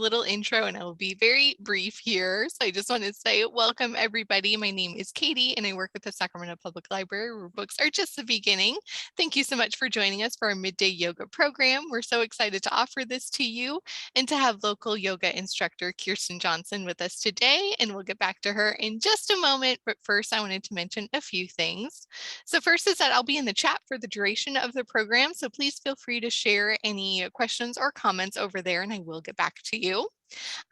Little intro and I will be very brief here. So I just want to say welcome everybody. My name is Katie and I work at the Sacramento Public Library where books are just the beginning. Thank you so much for joining us for our midday yoga program. We're so excited to offer this to you and to have local yoga instructor Kirsten Johnson with us today. And we'll get back to her in just a moment. But first I wanted to mention a few things. So first is that I'll be in the chat for the duration of the program. So please feel free to share any questions or comments over there and I will get back to you.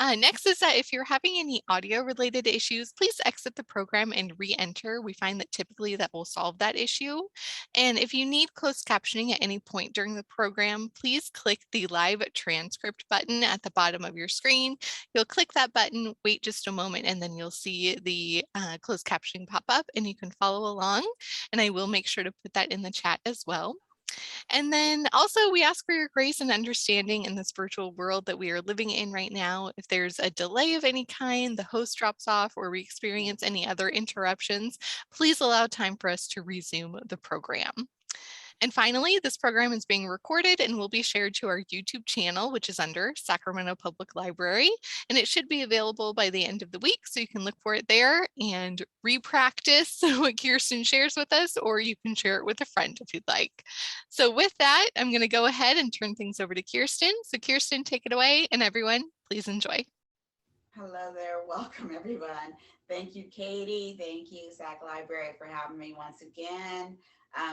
Next is that if you're having any audio related issues, please exit the program and re-enter. We find that typically that will solve that issue. And if you need closed captioning at any point during the program, please click the live transcript button at the bottom of your screen. You'll click that button, wait just a moment, and then you'll see the closed captioning pop up and you can follow along. And I will make sure to put that in the chat as well. And then also we ask for your grace and understanding in this virtual world that we are living in right now. If there's a delay of any kind, the host drops off, or we experience any other interruptions, please allow time for us to resume the program. And finally, this program is being recorded and will be shared to our YouTube channel, which is under Sacramento Public Library. And it should be available by the end of the week, so you can look for it there and re-practice what Kirsten shares with us, or you can share it with a friend if you'd like. So with that, I'm going to go ahead and turn things over to Kirsten. So Kirsten, take it away, and everyone, please enjoy. Hello there. Welcome, everyone. Thank you, Katie. Thank you, Sac Library, for having me once again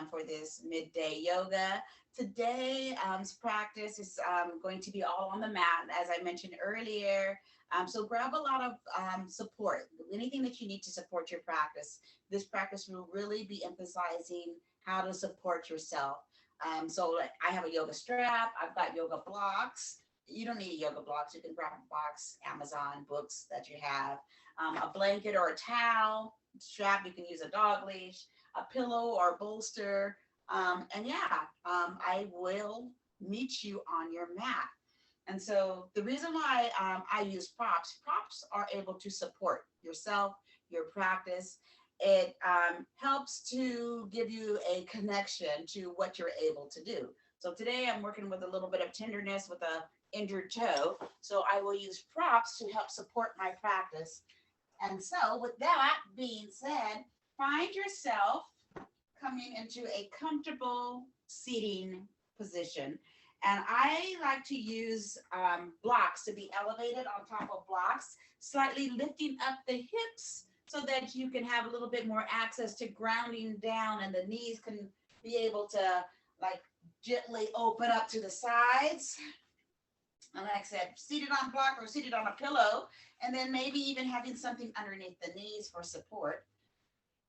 for this midday yoga. Today's practice is going to be all on the mat, as I mentioned earlier. So grab a lot of support, anything that you need to support your practice. This practice will really be emphasizing how to support yourself. So I have a yoga strap. I've got yoga blocks. You don't need a yoga blocks. You can grab a box, Amazon books that you have, a blanket or a towel strap. You can use a dog leash, a pillow or bolster. I will meet you on your mat. And so the reason why I use props are able to support yourself, your practice. It helps to give you a connection to what you're able to do. So today I'm working with a little bit of tenderness with a injured toe. So I will use props to help support my practice. And so with that being said, find yourself coming into a comfortable seating position. And I like to use blocks to be elevated on top of blocks, slightly lifting up the hips so that you can have a little bit more access to grounding down and the knees can be able to like gently open up to the sides. And like I said, seated on block or seated on a pillow, and then maybe even having something underneath the knees for support,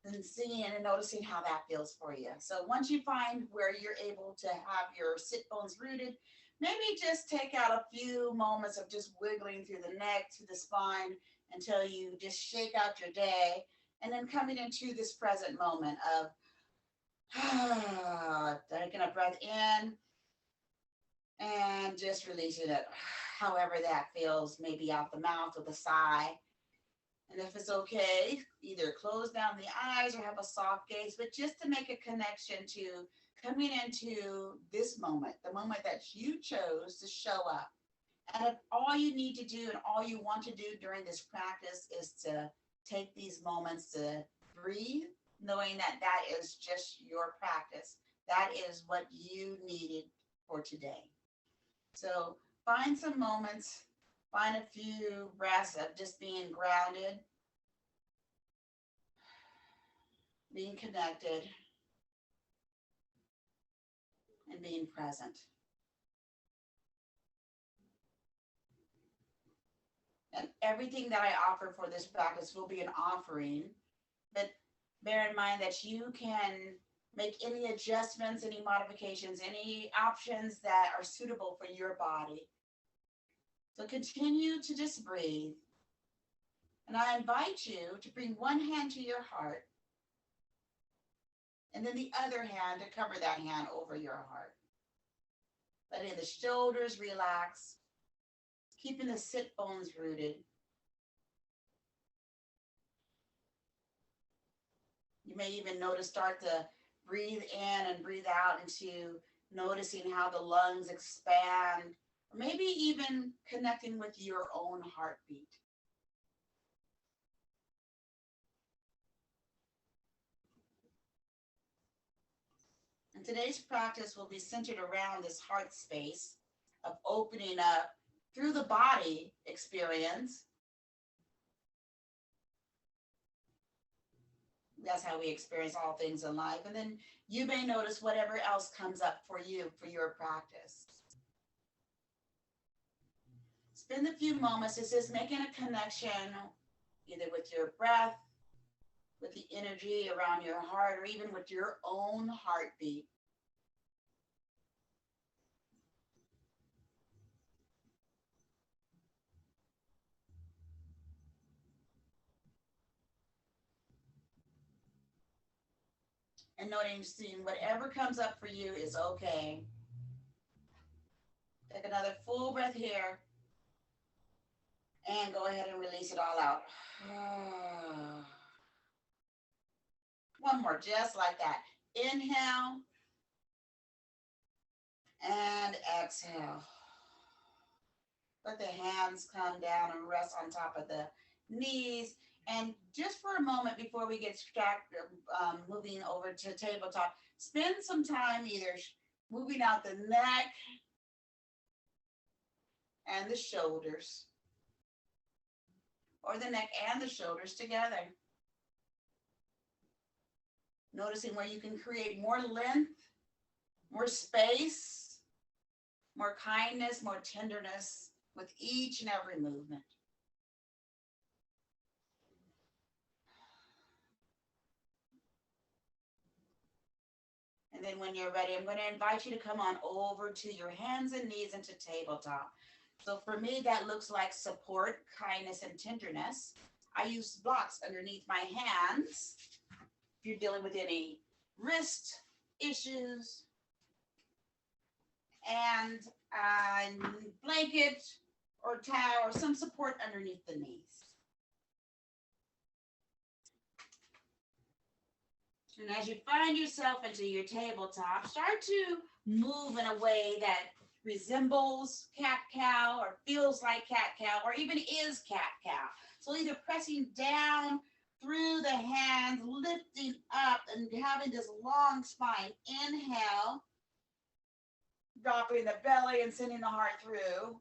and seeing and noticing how that feels for you. So once you find where you're able to have your sit bones rooted, maybe just take out a few moments of just wiggling through the neck, to the spine, until you just shake out your day, and then coming into this present moment of taking a breath in, and just releasing it however that feels, maybe out the mouth with a sigh. And if it's okay, either close down the eyes or have a soft gaze, but just to make a connection to coming into this moment, the moment that you chose to show up. And if all you need to do and all you want to do during this practice is to take these moments to breathe, knowing that that is just your practice, that is what you needed for today. So find some moments, find a few breaths of just being grounded, being connected, and being present. And everything that I offer for this practice will be an offering, but bear in mind that you can make any adjustments, any modifications, any options that are suitable for your body. So continue to just breathe. And I invite you to bring one hand to your heart and then the other hand to cover that hand over your heart. Letting the shoulders relax, keeping the sit bones rooted. You may even start to breathe in and breathe out into noticing how the lungs expand, or maybe even connecting with your own heartbeat. And today's practice will be centered around this heart space of opening up through the body experience. That's how we experience all things in life. And then you may notice whatever else comes up for you for your practice. Spend a few moments, this is making a connection either with your breath, with the energy around your heart, or even with your own heartbeat. And noticing whatever comes up for you is okay. Take another full breath here. And go ahead and release it all out. One more, just like that. Inhale. And exhale. Let the hands come down and rest on top of the knees. And just for a moment before we get distracted, moving over to tabletop, spend some time either moving out the neck and the shoulders, or the neck and the shoulders together. Noticing where you can create more length, more space, more kindness, more tenderness with each and every movement. And then when you're ready, I'm going to invite you to come on over to your hands and knees into tabletop. So for me, that looks like support, kindness, and tenderness. I use blocks underneath my hands. If you're dealing with any wrist issues, and a blanket or towel or some support underneath the knees. And as you find yourself into your tabletop, start to move in a way that resembles cat-cow or feels like cat-cow or even is cat-cow. So either pressing down through the hands, lifting up and having this long spine. Inhale, dropping the belly and sending the heart through.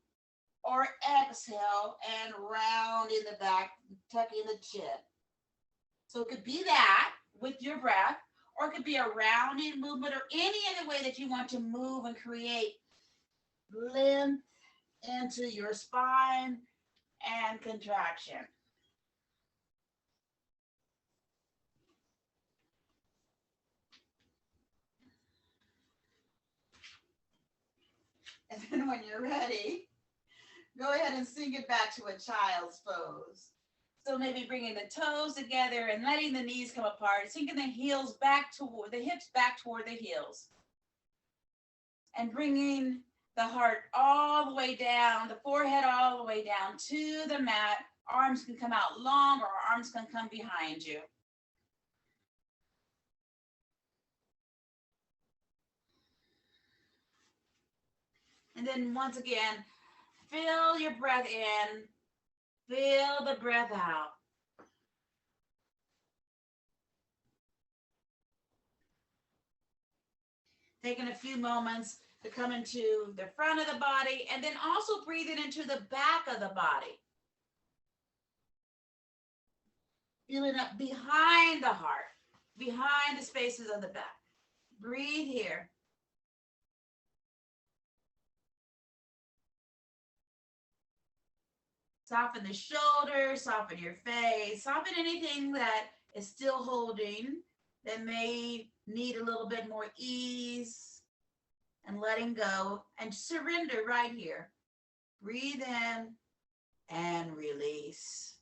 Or exhale and round in the back, tucking the chin. So it could be that with your breath, or it could be a rounding movement, or any other way that you want to move and create length into your spine and contraction. And then when you're ready, go ahead and sink it back to a child's pose. So maybe bringing the toes together and letting the knees come apart, sinking the heels back toward the hips, back toward the heels. And bringing the heart all the way down, the forehead all the way down to the mat. Arms can come out long or arms can come behind you. And then once again, feel your breath in, feel the breath out. Taking a few moments to come into the front of the body and then also breathing into the back of the body. Feeling up behind the heart, behind the spaces of the back. Breathe here. Soften the shoulders, soften your face, soften anything that is still holding that may need a little bit more ease, and letting go and surrender right here. Breathe in and release.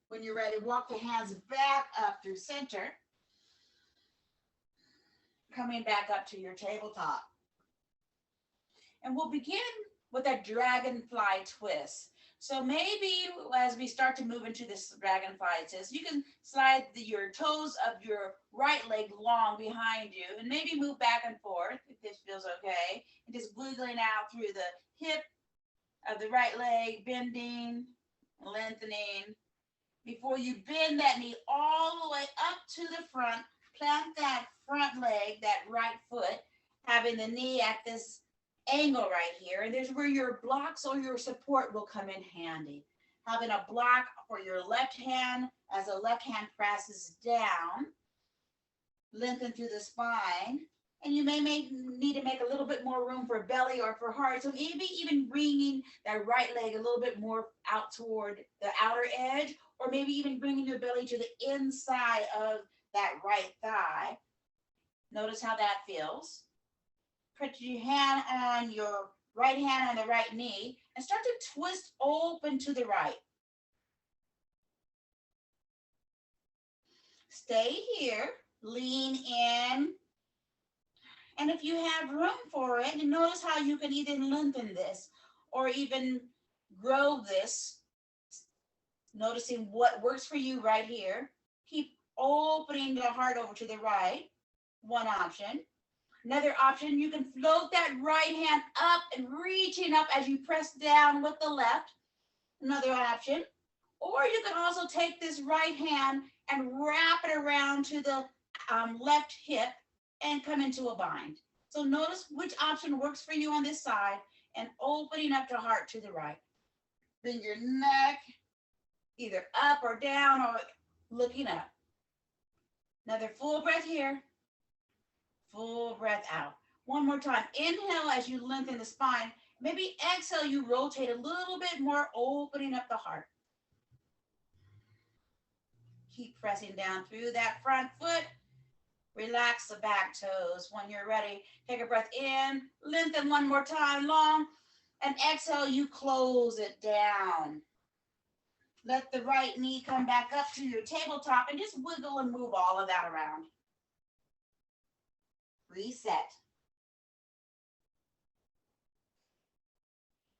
When you're ready, walk the hands back up through center, coming back up to your tabletop. And we'll begin with a dragonfly twist. So maybe as we start to move into this dragonfly twist, you can slide your toes of your right leg long behind you and maybe move back and forth if this feels okay. And just wiggling out through the hip of the right leg, bending, lengthening. Before you bend that knee all the way up to the front, plant that front leg, that right foot, having the knee at this angle right here. And there's where your blocks or your support will come in handy. Having a block for your left hand as the left hand presses down, lengthen through the spine. And you may need to make a little bit more room for belly or for heart. So maybe even bringing that right leg a little bit more out toward the outer edge, or maybe even bringing your belly to the inside of that right thigh. Notice how that feels. Put your hand on your right hand on the right knee and start to twist open to the right. Stay here, lean in. And if you have room for it, and notice how you can either lengthen this or even grow this, noticing what works for you right here. Keep opening the heart over to the right, one option. Another option, you can float that right hand up and reaching up as you press down with the left, another option. Or you can also take this right hand and wrap it around to the left hip and come into a bind. So notice which option works for you on this side and opening up the heart to the right. Bring your neck either up or down or looking up. Another full breath here, full breath out. One more time. Inhale as you lengthen the spine. Maybe exhale, you rotate a little bit more, opening up the heart. Keep pressing down through that front foot. Relax the back toes. When you're ready, take a breath in, lengthen one more time, long, and exhale, you close it down. Let the right knee come back up to your tabletop and just wiggle and move all of that around. Reset.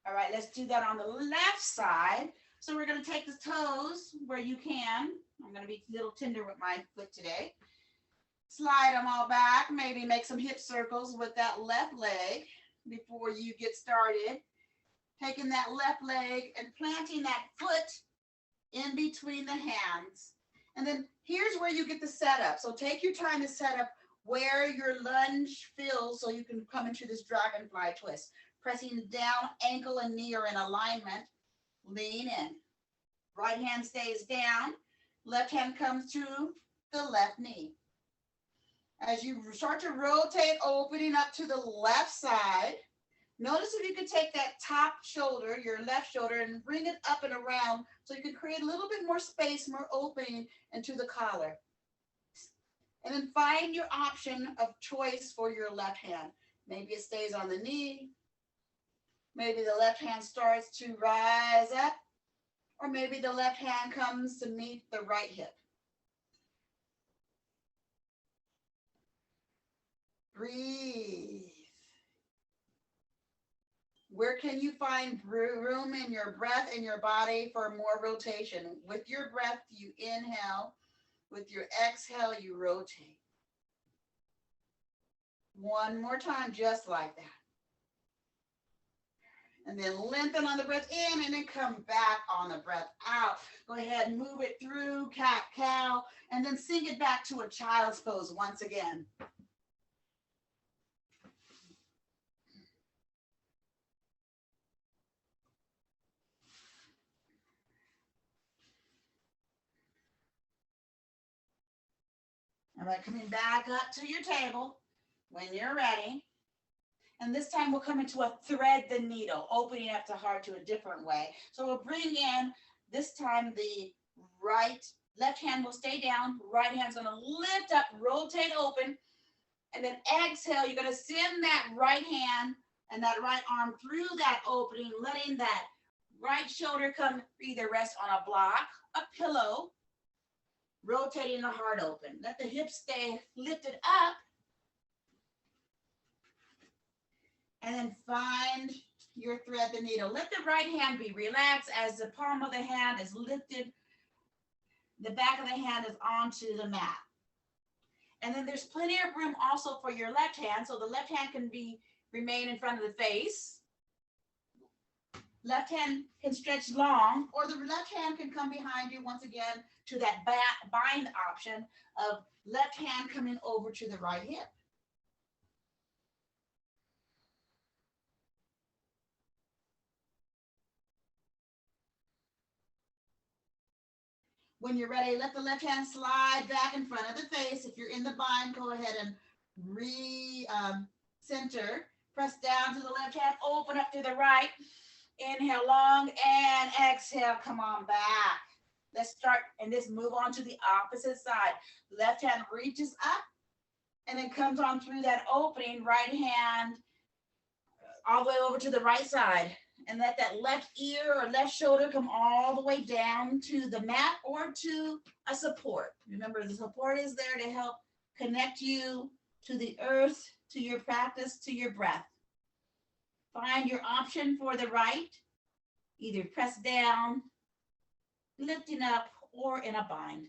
All right, let's do that on the left side. So we're going to take the toes where you can. I'm going to be a little tender with my foot today. Slide them all back, maybe make some hip circles with that left leg before you get started. Taking that left leg and planting that foot in between the hands. And then here's where you get the setup. So take your time to set up where your lunge feels so you can come into this dragonfly twist. Pressing down, ankle and knee are in alignment. Lean in. Right hand stays down. Left hand comes to the left knee. As you start to rotate, opening up to the left side, notice if you could take that top shoulder, your left shoulder, and bring it up and around so you can create a little bit more space, more opening into the collar. And then find your option of choice for your left hand. Maybe it stays on the knee. Maybe the left hand starts to rise up, or maybe the left hand comes to meet the right hip. Breathe. Where can you find room in your breath and your body for more rotation? With your breath, you inhale. With your exhale, you rotate. One more time, just like that. And then lengthen on the breath in and then come back on the breath out. Go ahead and move it through cat-cow and then sink it back to a child's pose once again. All right, coming back up to your table when you're ready. And this time we'll come into a thread the needle, opening up the heart to a different way. So we'll bring in, this time the left hand will stay down, right hand's gonna lift up, rotate open, and then exhale, you're gonna send that right hand and that right arm through that opening, letting that right shoulder come either rest on a block, a pillow, rotating the heart open. Let the hips stay lifted up. And then find your thread the needle. Let the right hand be relaxed as the palm of the hand is lifted. The back of the hand is onto the mat. And then there's plenty of room also for your left hand. So the left hand can remain in front of the face. Left hand can stretch long, or the left hand can come behind you once again to that bind option of left hand coming over to the right hip. When you're ready, let the left hand slide back in front of the face. If you're in the bind, go ahead and center. Press down to the left hand, open up to the right. Inhale long and exhale, come on back. Let's start and just move on to the opposite side. Left hand reaches up and then comes on through that opening, right hand all the way over to the right side. And let that left ear or left shoulder come all the way down to the mat or to a support. Remember, the support is there to help connect you to the earth, to your practice, to your breath. Find your option for the right, either press down, lifting up, or in a bind.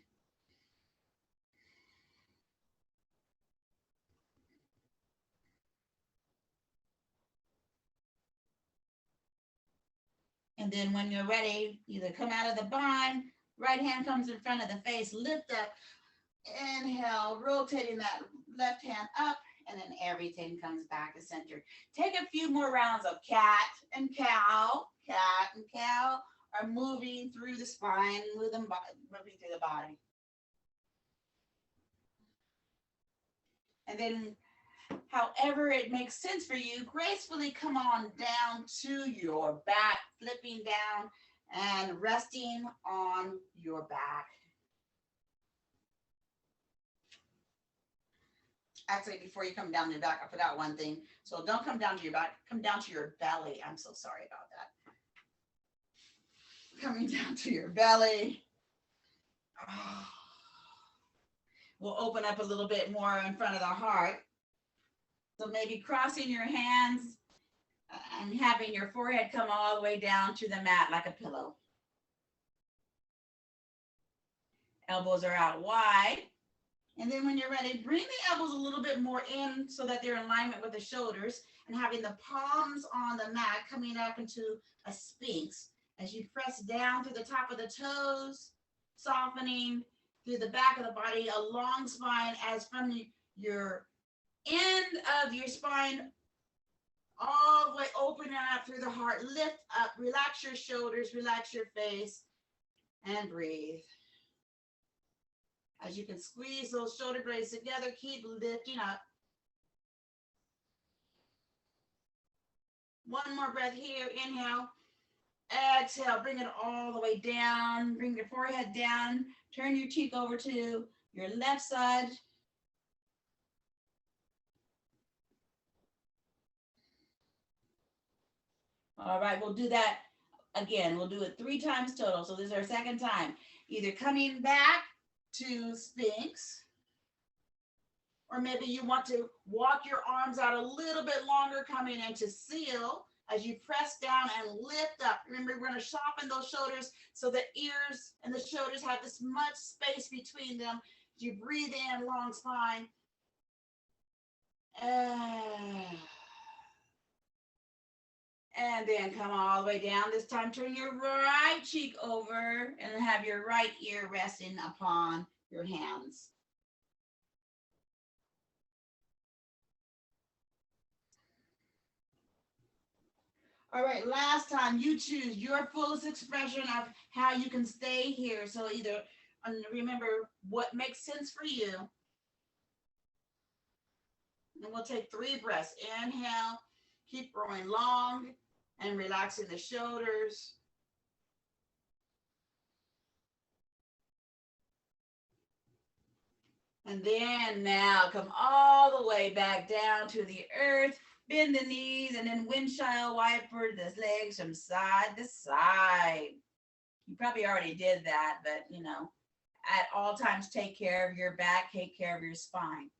And then when you're ready, either come out of the bind, right hand comes in front of the face, lift up, inhale, rotating that left hand up, and then everything comes back to center. Take a few more rounds of cat and cow. Cat and cow are moving through the spine, moving through the body. And then however it makes sense for you, gracefully come on down to your back, flipping down and resting on your back. Actually, before you come down to your back, I forgot one thing. So don't come down to your back, come down to your belly. I'm so sorry about that. Coming down to your belly. We'll open up a little bit more in front of the heart. So maybe crossing your hands and having your forehead come all the way down to the mat like a pillow. Elbows are out wide. And then when you're ready, bring the elbows a little bit more in so that they're in alignment with the shoulders, and having the palms on the mat coming up into a sphinx. As you press down through the top of the toes, softening through the back of the body, a long spine as from your end of your spine all the way open up through the heart. Lift up, relax your shoulders, relax your face, and breathe. As you can squeeze those shoulder blades together, keep lifting up. One more breath here, inhale. Exhale, bring it all the way down. Bring your forehead down. Turn your cheek over to your left side. All right, we'll do that again. We'll do it 3 times total. So this is our second time. Either coming back to Sphinx, or maybe you want to walk your arms out a little bit longer, coming into Seal as you press down and lift up. Remember, we're going to soften those shoulders so the ears and the shoulders have this much space between them. As you breathe in, long spine. And then come all the way down. This time, turn your right cheek over and have your right ear resting upon your hands. All right, last time, you choose your fullest expression of how you can stay here. So either remember what makes sense for you. And we'll take 3 breaths. Inhale, keep growing long and relaxing the shoulders. And then now come all the way back down to the earth. Bend the knees and then windshield wiper the legs from side to side. You probably already did that, but you know, at all times, take care of your back, take care of your spine.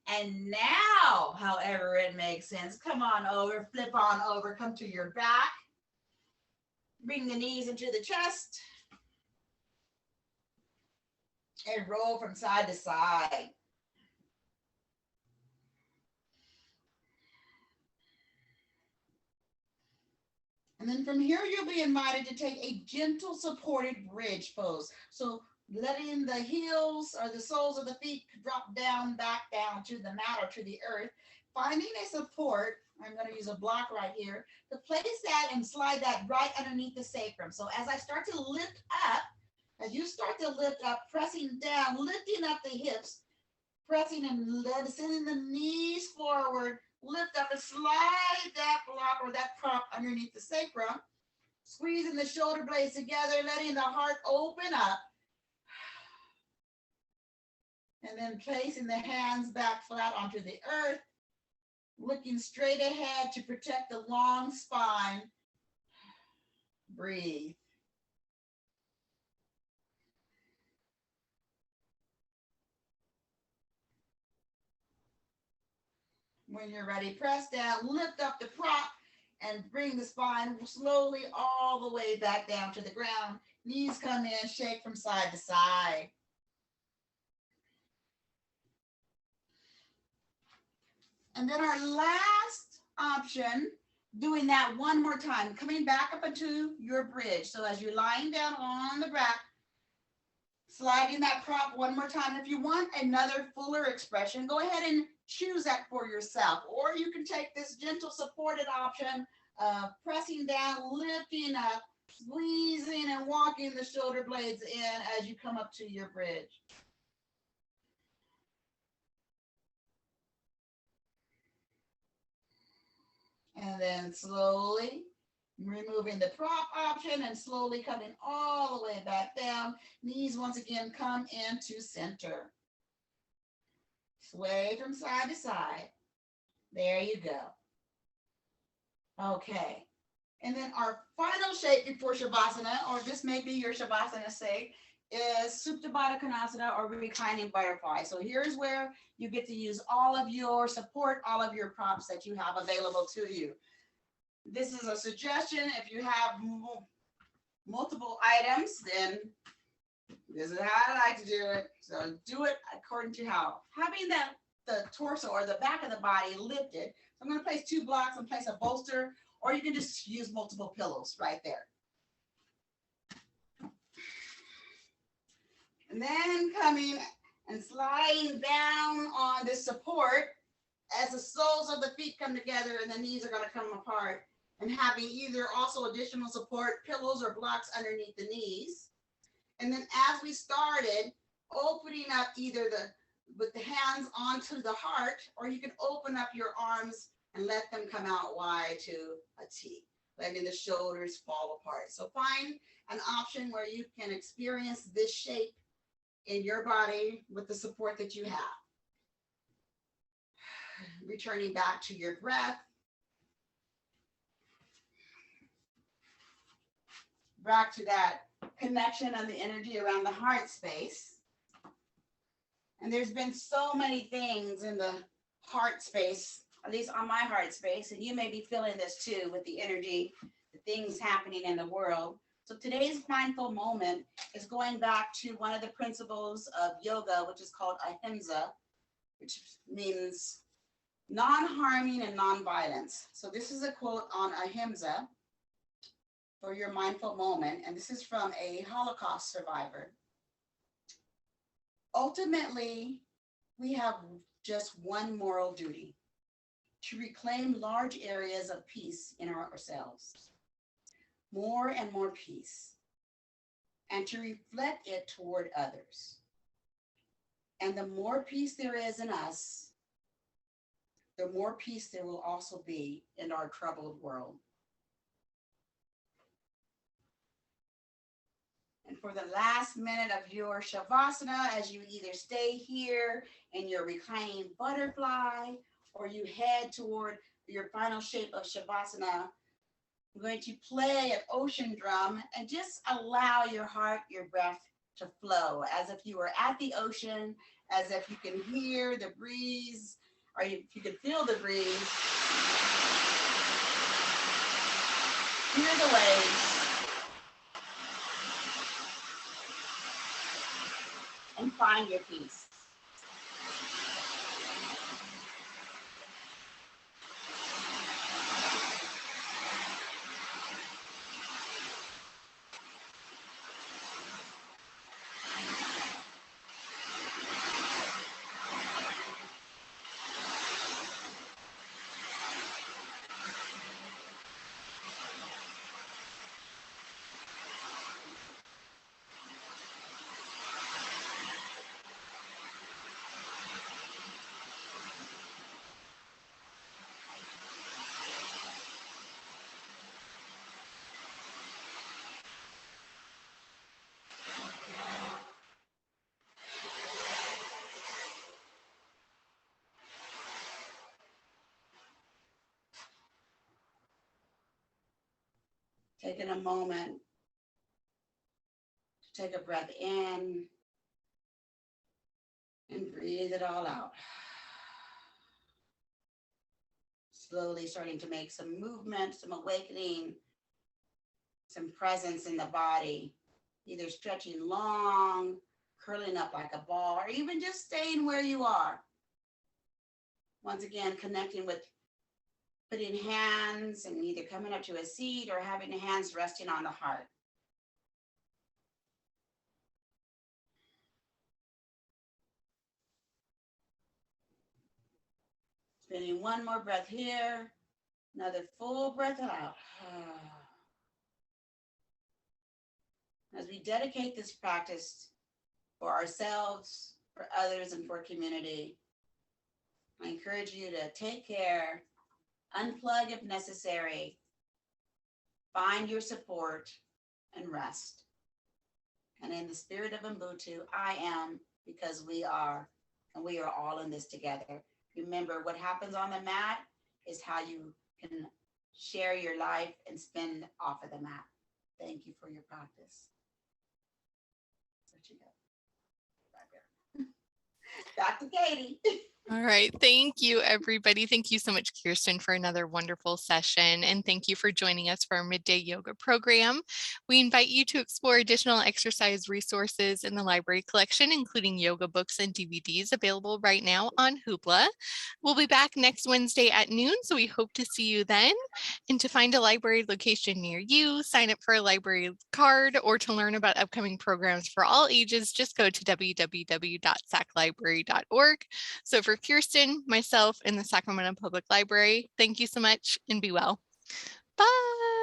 And now, however it makes sense, come on over, flip on over, come to your back. Bring the knees into the chest. And roll from side to side. And then from here, you'll be invited to take a gentle supported bridge pose. So letting the heels or the soles of the feet drop down, back down to the mat or to the earth. Finding a support, I'm going to use a block right here, to place that and slide that right underneath the sacrum. So as I start to lift up, as you start to lift up, pressing down, lifting up the hips, pressing and sending the knees forward, lift up and slide that block or that prop underneath the sacrum, squeezing the shoulder blades together, letting the heart open up, and then placing the hands back flat onto the earth, looking straight ahead to protect the long spine. Breathe. When you're ready, press down, lift up the prop, and bring the spine slowly all the way back down to the ground. Knees come in, shake from side to side. And then our last option, doing that one more time, coming back up into your bridge. So as you're lying down on the back, sliding that prop one more time. If you want another fuller expression, go ahead and choose that for yourself. Or you can take this gentle supported option, pressing down, lifting up, squeezing and walking the shoulder blades in as you come up to your bridge. And then slowly removing the prop option and slowly coming all the way back down. Knees once again come into center. Sway from side to side. There you go. Okay. And then our final shape before Shavasana, or this may be your Shavasana shape, is Supta Baddha Konasana or reclining butterfly. So here's where you get to use all of your support, all of your props that you have available to you. This is a suggestion. If you have multiple items, then this is how I like to do it. So do it according to how. Having the torso or the back of the body lifted. So I'm going to place 2 blocks and place a bolster, or you can just use multiple pillows right there. And then coming and sliding down on this support as the soles of the feet come together and the knees are going to come apart, and having either also additional support, pillows or blocks underneath the knees. And then as we started, opening up either with the hands onto the heart, or you can open up your arms and let them come out wide to a T, letting the shoulders fall apart. So find an option where you can experience this shape in your body with the support that you have. Returning back to your breath. Back to that connection of the energy around the heart space. And there's been so many things in the heart space, at least on my heart space, and you may be feeling this too with the energy, the things happening in the world. So today's mindful moment is going back to one of the principles of yoga, which is called ahimsa, which means non-harming and non-violence. So this is a quote on ahimsa for your mindful moment, and this is from a Holocaust survivor. Ultimately, we have just one moral duty: to reclaim large areas of peace in ourselves, more and more peace, and to reflect it toward others. And the more peace there is in us, the more peace there will also be in our troubled world. And for the last minute of your Shavasana, as you either stay here in your reclining butterfly or you head toward your final shape of Shavasana, I'm going to play an ocean drum and just allow your heart, your breath to flow as if you were at the ocean as if you can hear the breeze, or if you can feel the breeze, hear the waves, and find your peace. Taking a moment to take a breath in and breathe it all out. Slowly starting to make some movement, some awakening, some presence in the body, either stretching long, curling up like a ball, or even just staying where you are. Once again, connecting with putting hands and either coming up to a seat or having hands resting on the heart. Spinning one more breath here, another full breath out. As we dedicate this practice for ourselves, for others, and for community, I encourage you to take care, unplug if necessary, find your support, and rest. And in the spirit of Ubuntu, I am because we are, and we are all in this together. Remember, what happens on the mat is how you can share your life and spin off of the mat. Thank you for your practice. What you got? Back to Katie. All right. Thank you, everybody. Thank you so much, Kirsten, for another wonderful session. And thank you for joining us for our midday yoga program. We invite you to explore additional exercise resources in the library collection, including yoga books and DVDs available right now on Hoopla. We'll be back next Wednesday at noon, so we hope to see you then. And to find a library location near you, sign up for a library card, or to learn about upcoming programs for all ages, just go to www.saclibrary.org. So for Kirsten, myself, and the Sacramento Public Library, thank you so much and be well. Bye.